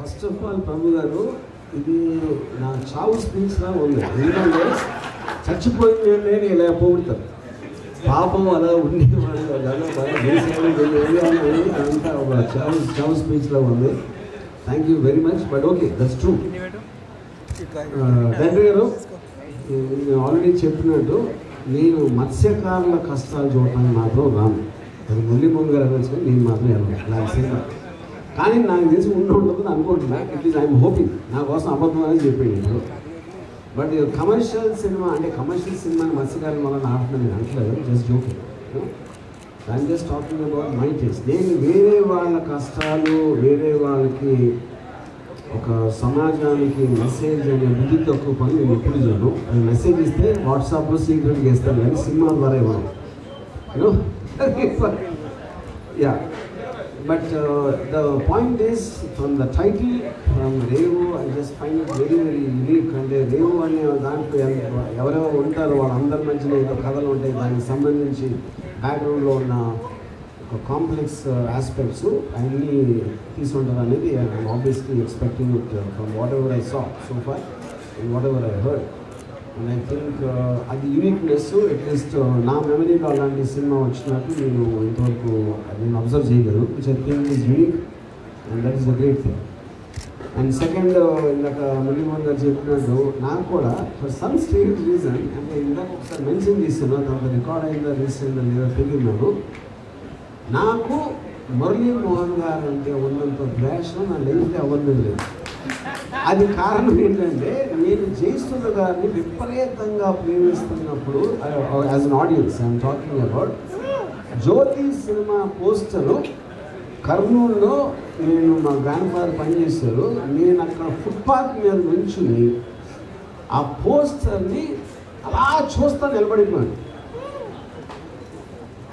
First of all ప్రభు గారు, ఇది నా చావు స్పీచ్లా ఉంది. ఎందుకంటే చచ్చిపోయింది నేను ఇలా పోగొడతారు, పాపం అలా ఉండేవాళ్ళు అంతా ఒక చావు స్పీచ్లా ఉంది. Thank you very much. But okay, that's true. తండ్రి గారు, నేను ఆల్రెడీ చెప్పినట్టు నేను మత్స్యకారుల కష్టాలు చూడటానికి మాత్రం రాను. అది మురళీమోహన్ గారు అనొచ్చు, నేను మాత్రం వెళ్ళను సినిమా. కానీ నాకు తెలిసి ఉండదు అనుకుంటున్నా. At least I'm hoping. నా కోసం అబద్ధం అనేది చెప్పాడు ఇప్పుడు. బట్ కమర్షియల్ సినిమా అంటే కమర్షియల్ సినిమాని మత్స్యకారుల వల్ల ఆడుతున్నాను నేను అంటలేదు. Just joking. I'm just talking about my taste. నేను వేరే వాళ్ళ కష్టాలు, వేరే వాళ్ళకి ఒక సమాజానికి మెసేజ్ అనే బుద్ధి తక్కువ పని నేను ఎప్పుడు చేయను. అది మెసేజ్ ఇస్తే వాట్సాప్లో సీక్రెట్గా ఇస్తాను, కానీ సినిమా ద్వారా ఇవ్వను. Yeah, but the point is from the title from Revu I just find it very very unique. అంటే రేవు అనే దాంట్లో ఎవరెవరు ఉంటారో వాళ్ళందరి మధ్యలో ఏదో కథలు ఉంటాయి. దానికి సంబంధించి బ్యాక్గ్రౌండ్లో ఉన్న ఒక కాంప్లెక్స్ ఆస్పెక్ట్స్ అన్నీ తీసుకుంటారు అనేది I'm obviously expecting it from whatever I saw so far and whatever I heard. And I think అది యూనిక్నెస్ అట్లీస్ట్ నా మెమరీలో అలాంటి సినిమా వచ్చినట్టు నేను ఇంతవరకు నేను అబ్జర్వ్ చేయగలను, which I think is unique and that is a great thing. And second, ఇందాక మురళీమోహన్ గారు చెప్పినట్టు నాకు కూడా ఫర్ సమ్ స్ట్రేంజ్ రీజన్, అంటే ఇందాక ఒకసారి మెన్షన్ చేశాను, తర్వాత రికార్డ్ అయిందా రీసెంట్ లేదా తెలియదు. నాకు మురళీమోహన్ గారు అంటే ఉన్నంత ద్వేషం నా లైఫ్లో ఎవరి లేదు. అది కారణం ఏంటంటే నేను జయసుధ గారిని విపరీతంగా ప్రేమిస్తున్నప్పుడు as an audience I am talking about Jyothi cinema poster కర్నూలులో నేను మా గ్రాండ్ ఫాదర్ పనిచేశారు. నేను అక్కడ ఫుట్పాత్ మీద నుంచుని ఆ పోస్టర్ని అలా చూస్తా నిలబడిపోయాను.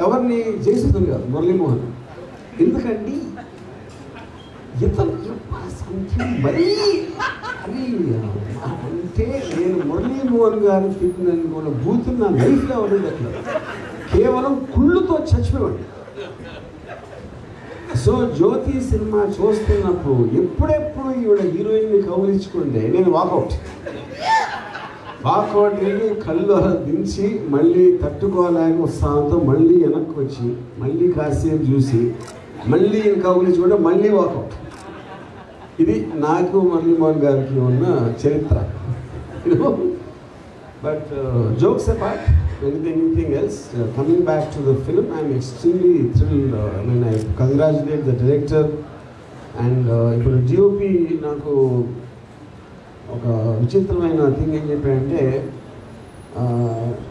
ఎవరిని? జయసుధ గారు, మురళీమోహన్. ఎందుకంటే ఇతను సంథింగ్ మరీ అది అంటే నేను మురళీమోహన్ గారిని తిట్టినని కూడా బూతులు నా లైఫ్లో ఉండేది అట్లా, కేవలం కుళ్ళుతో చచ్చిపోయాడు. సో జ్యోతి సినిమా చూస్తున్నప్పుడు ఎప్పుడెప్పుడు ఈవిడ హీరోయిన్ని కౌలించుకుంటే నేను వాకౌట్ వెళ్ళి కళ్ళు దించి మళ్ళీ తట్టుకోలేక ఉత్సాహంతో మళ్ళీ వెనక్కి వచ్చి మళ్ళీ కాసేపు చూసి మళ్ళీ కౌలించుకుంటే మళ్ళీ వాకౌట్. ఇది నాకు మురళీమోహన్ గారికి ఉన్న చరిత్ర. But jokes apart, anything else, coming back to the film, I am extremely thrilled. I mean, I congratulate the director and ఇప్పుడు DOP నాకు ఒక విచిత్రమైన థింగ్ ఏం చెప్పాడంటే,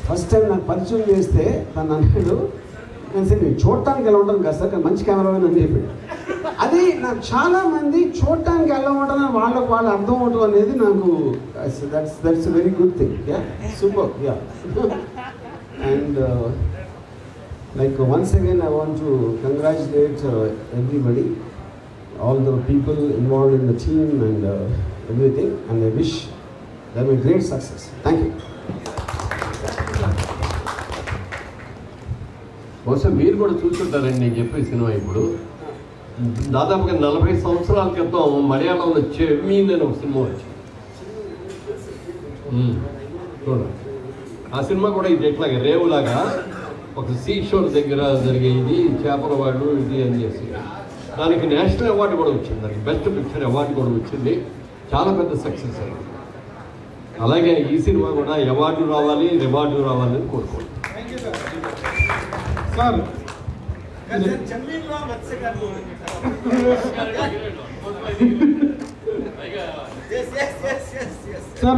ఫస్ట్ టైం నాకు పరిచయం చేస్తే తను అన్నాడు, నేను సరే నేను చూడటానికి ఎలా ఉంటాను కదా సార్, కానీ మంచి కెమెరామెన్ అని చెప్పాడు. అది నాకు చాలామంది చూడటానికి ఎలా ఉంటానని వాళ్ళకు వాళ్ళు అర్థం అవటం అనేది నాకు that's very good thing. Yeah, super. Yeah. And like once again I want to congratulate everybody, all the people involved in the team and everything, and I wish them a great success. Thank you. బహుశా మీరు కూడా చూస్తుంటారండి నేను చెప్పే cinema. ఇప్పుడు దాదాపుగా 40 సంవత్సరాల క్రితం మలయాళంలో చెమ్మీన్ అని ఒక సినిమా వచ్చింది. ఆ సినిమా కూడా ఇది ఎట్లాగా రేవులాగా ఒక సీషోర్ దగ్గర జరిగేది, చేపల వాళ్ళు ఇది అని చేసి దానికి నేషనల్ అవార్డు కూడా వచ్చింది, దానికి బెస్ట్ పిక్చర్ అవార్డు కూడా వచ్చింది. చాలా పెద్ద సక్సెస్ అయింది. అలాగే ఈ సినిమా కూడా అవార్డు రావాలి, రివార్డు రావాలని కోరుకోండి. సార్